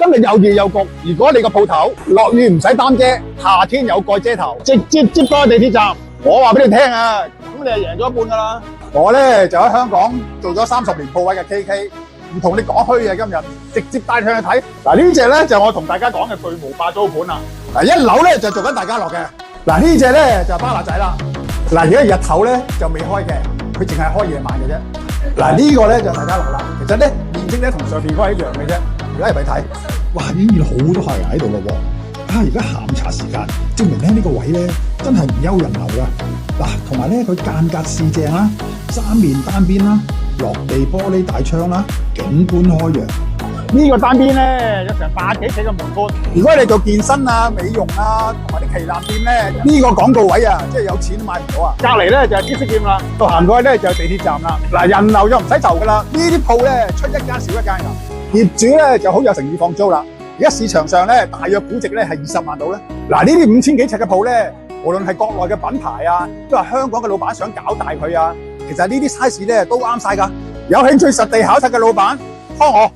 真係又熱又焗。如果你個鋪頭落雨唔使擔遮，夏天有蓋遮頭，直接接多地鐵站，我話俾你聽啊，咁你係贏咗一半㗎啦。我咧就喺香港做咗30年鋪位嘅 KK， 唔同你講虛嘅，今日直接帶你去睇。嗱呢隻咧就我同大家講嘅巨無霸租盤啦。嗱一樓咧就做緊大家樂嘅，嗱呢隻咧就巴拿仔啦。嗱而家日頭咧就未開嘅，佢淨係開夜晚嘅啫。嗱呢個咧就大家樂啦，其實咧面積咧同上邊嗰係一樣嘅啫。而家入去睇，哇已經見到好多客人喺度咯喎！而家下午茶時間，證明咧呢個位咧真係唔憂人流噶。嗱，同埋咧佢間隔視正啦，3面單邊啦，落地玻璃大窗啦，景觀開揚。呢個單邊咧有成100幾尺嘅門闊。如果你做健身啊、美容啊同埋啲旗艦店咧，呢個廣告位啊，即係有錢都買唔到啊！隔離咧就係知識店啦，到行過去咧就係地鐵站啦。嗱人流就唔使就噶啦，呢啲鋪咧出一間少一間㗎。業主咧就好有誠意放租啦。而家市場上咧大約估值咧係20萬到咧。嗱呢啲5000幾尺嘅鋪咧，無論係國內嘅品牌啊，都係香港嘅老闆想搞大佢啊。其實呢啲 size 咧都啱晒㗎。有興趣實地考察嘅老闆，幫我。